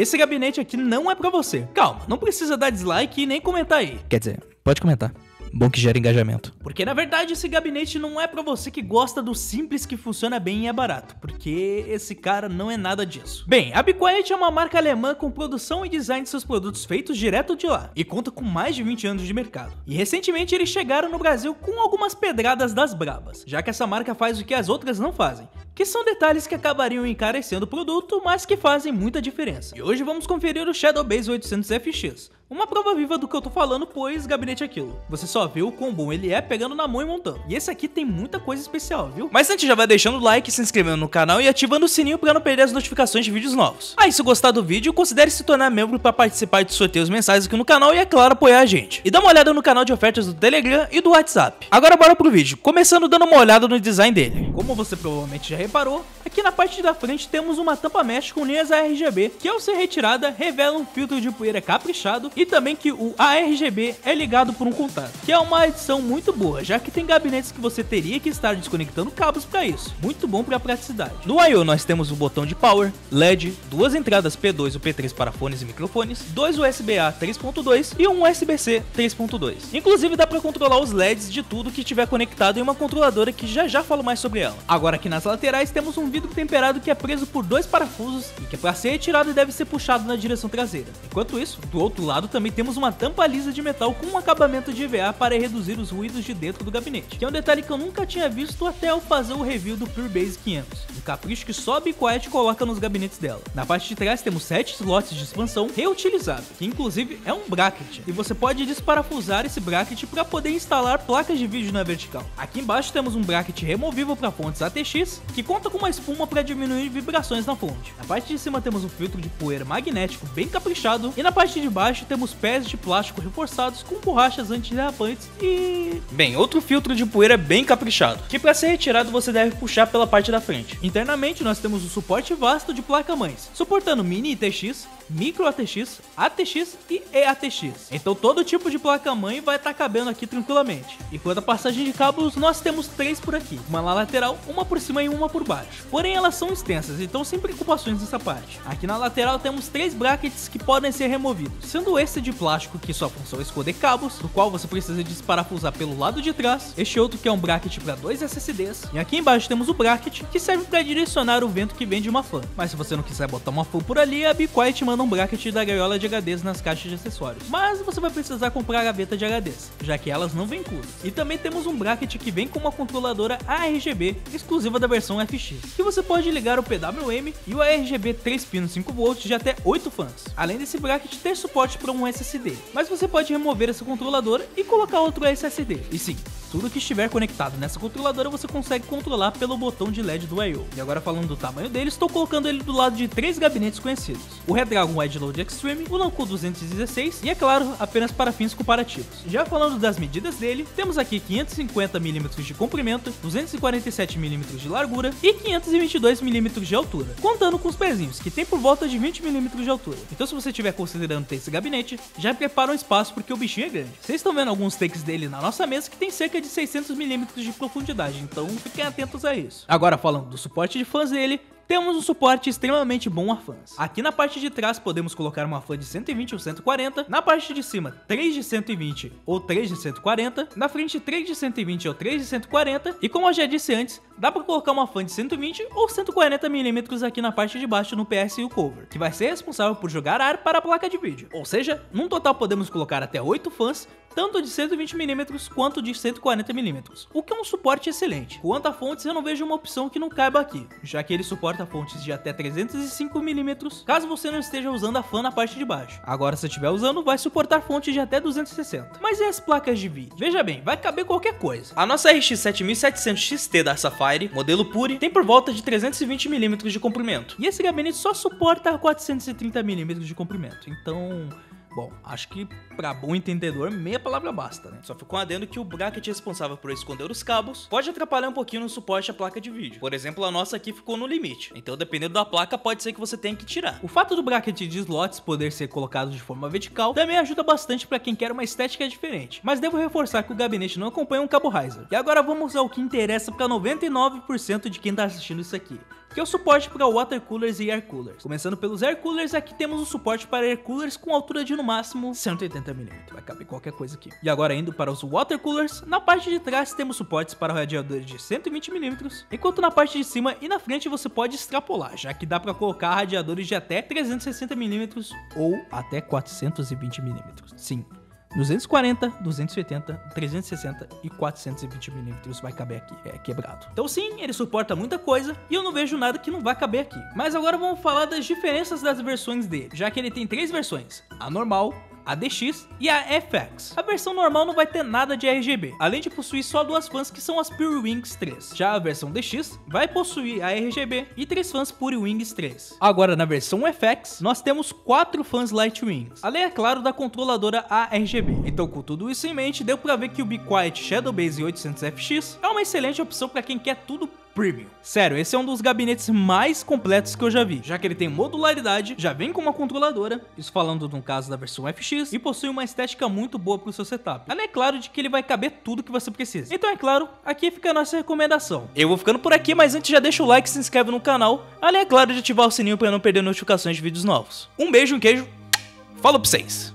esse gabinete aqui não é pra você. Calma, não precisa dar dislike e nem comentar aí. Quer dizer, pode comentar. Bom que gera engajamento. Porque na verdade esse gabinete não é pra você que gosta do simples que funciona bem e é barato, porque esse cara não é nada disso. Bem, a Be Quiet é uma marca alemã com produção e design de seus produtos feitos direto de lá, e conta com mais de 20 anos de mercado. E recentemente eles chegaram no Brasil com algumas pedradas das brabas, já que essa marca faz o que as outras não fazem, que são detalhes que acabariam encarecendo o produto, mas que fazem muita diferença. E hoje vamos conferir o Shadow Base 800 FX, uma prova viva do que eu tô falando, pois gabinete é aquilo. Você só vê o quão bom ele é pegando na mão e montando. E esse aqui tem muita coisa especial, viu? Mas antes já vai deixando o like, se inscrevendo no canal e ativando o sininho pra não perder as notificações de vídeos novos. Aí se gostar do vídeo, considere se tornar membro pra participar de sorteios mensais aqui no canal e é claro, apoiar a gente. E dá uma olhada no canal de ofertas do Telegram e do WhatsApp. Agora bora pro vídeo, começando dando uma olhada no design dele. Como você provavelmente já reparou, aqui na parte da frente temos uma tampa mesh com linhas ARGB, que ao ser retirada revela um filtro de poeira caprichado e também que o ARGB é ligado por um contato, que é uma adição muito boa, já que tem gabinetes que você teria que estar desconectando cabos para isso. Muito bom para praticidade. No I/O nós temos o botão de power, LED, duas entradas P2 e P3 para fones e microfones, dois USB-A 3.2 e um USB-C 3.2. Inclusive dá para controlar os LEDs de tudo que estiver conectado em uma controladora que já falo mais sobre ela. Agora aqui nas laterais temos um vidro temperado que é preso por dois parafusos e que para ser retirado deve ser puxado na direção traseira. Enquanto isso, do outro lado também temos uma tampa lisa de metal com um acabamento de EVA para reduzir os ruídos de dentro do gabinete, que é um detalhe que eu nunca tinha visto até eu fazer o review do Pure Base 500, um capricho que só a Be Quiet coloca nos gabinetes dela. Na parte de trás temos 7 slots de expansão reutilizável, que inclusive é um bracket, e você pode desparafusar esse bracket para poder instalar placas de vídeo na vertical. Aqui embaixo temos um bracket removível para fontes ATX, que conta com uma espuma para diminuir vibrações na fonte. Na parte de cima temos um filtro de poeira magnético bem caprichado, e na parte de baixo temos pés de plástico reforçados com borrachas antiderrapantes e... bem, outro filtro de poeira bem caprichado, que para ser retirado você deve puxar pela parte da frente. Internamente nós temos um suporte vasto de placa-mães, suportando mini ITX, micro ATX, ATX e EATX. Então todo tipo de placa-mãe vai estar cabendo aqui tranquilamente. E quanto à passagem de cabos, nós temos 3 por aqui, uma na lateral, uma por cima e uma por baixo. Porém elas são extensas, então sem preocupações nessa parte. Aqui na lateral temos 3 brackets que podem ser removidos, sendo esse de plástico que sua função é esconder cabos, do qual você precisa desparafusar pelo lado de trás, este outro que é um bracket para 2 SSDs, e aqui embaixo temos o bracket que serve para direcionar o vento que vem de uma fan. Mas se você não quiser botar uma fan por ali, a Be Quiet manda um bracket da gaiola de HDs nas caixas de acessórios, mas você vai precisar comprar a gaveta de HDs, já que elas não vêm curvas. E também temos um bracket que vem com uma controladora ARGB exclusiva da versão FX, que você pode ligar o PWM e o ARGB 3 pinos 5V de até 8 fãs, além desse bracket ter suporte para um SSD, mas você pode remover essa controladora e colocar outro SSD. E sim, tudo que estiver conectado nessa controladora você consegue controlar pelo botão de LED do I/O. E agora falando do tamanho dele, estou colocando ele do lado de 3 gabinetes conhecidos: o Redragon Edge Load Extreme, o Lanco 216 e, é claro, apenas para fins comparativos. Já falando das medidas dele, temos aqui 550mm de comprimento, 247mm de largura e 522mm de altura, contando com os pezinhos, que tem por volta de 20mm de altura. Então se você estiver considerando ter esse gabinete, já prepara um espaço porque o bichinho é grande. Vocês estão vendo alguns takes dele na nossa mesa que tem cerca de 600mm de profundidade, então fiquem atentos a isso. Agora falando do suporte de fãs dele, temos um suporte extremamente bom a fãs. Aqui na parte de trás podemos colocar uma fã de 120 ou 140, na parte de cima 3 de 120 ou 3 de 140, na frente 3 de 120 ou 3 de 140 e, como eu já disse antes, dá para colocar uma fã de 120 ou 140mm aqui na parte de baixo no PSU Cover, que vai ser responsável por jogar ar para a placa de vídeo. Ou seja, num total podemos colocar até 8 fãs, tanto de 120mm quanto de 140mm, o que é um suporte excelente. Quanto a fontes, eu não vejo uma opção que não caiba aqui, já que ele suporta fontes de até 305mm, caso você não esteja usando a fan na parte de baixo. Agora, se estiver usando, vai suportar fontes de até 260. Mas e as placas de vídeo? Veja bem, vai caber qualquer coisa. A nossa RX 7700 XT da Sapphire, modelo Pure, tem por volta de 320mm de comprimento, e esse gabinete só suporta 430mm de comprimento, então... bom, acho que pra bom entendedor, meia palavra basta, né? Só ficou um adendo que o bracket responsável por esconder os cabos pode atrapalhar um pouquinho no suporte à placa de vídeo. Por exemplo, a nossa aqui ficou no limite, então dependendo da placa pode ser que você tenha que tirar. O fato do bracket de slots poder ser colocado de forma vertical também ajuda bastante pra quem quer uma estética diferente, mas devo reforçar que o gabinete não acompanha um cabo riser. E agora vamos ao que interessa pra 99% de quem tá assistindo isso aqui. que é o suporte para water coolers e air coolers. Começando pelos air coolers, aqui temos o suporte para air coolers com altura de no máximo 180mm, vai caber qualquer coisa aqui. E agora indo para os water coolers, na parte de trás temos suportes para radiadores de 120mm, enquanto na parte de cima e na frente você pode extrapolar, já que dá para colocar radiadores de até 360mm ou até 420mm. Sim, 240, 280, 360 e 420mm vai caber aqui, é quebrado. Então sim, ele suporta muita coisa e eu não vejo nada que não vai caber aqui. Mas agora vamos falar das diferenças das versões dele, já que ele tem 3 versões: a normal, a DX e a FX. A versão normal não vai ter nada de RGB, além de possuir só 2 fãs que são as Pure Wings 3. Já a versão DX vai possuir a RGB e 3 fãs Pure Wings 3. Agora na versão FX, nós temos 4 fãs Light Wings, além é claro da controladora ARGB. Então com tudo isso em mente, deu pra ver que o Be Quiet Shadow Base 800FX é uma excelente opção pra quem quer tudo premium. Sério, esse é um dos gabinetes mais completos que eu já vi, já que ele tem modularidade, já vem com uma controladora, isso falando no caso da versão FX, e possui uma estética muito boa pro seu setup. Além, é claro, de que ele vai caber tudo que você precisa. Então, é claro, aqui fica a nossa recomendação. Eu vou ficando por aqui, mas antes já deixa o like e se inscreve no canal, além, é claro, de ativar o sininho para não perder notificações de vídeos novos. Um beijo, um queijo, falou pra vocês!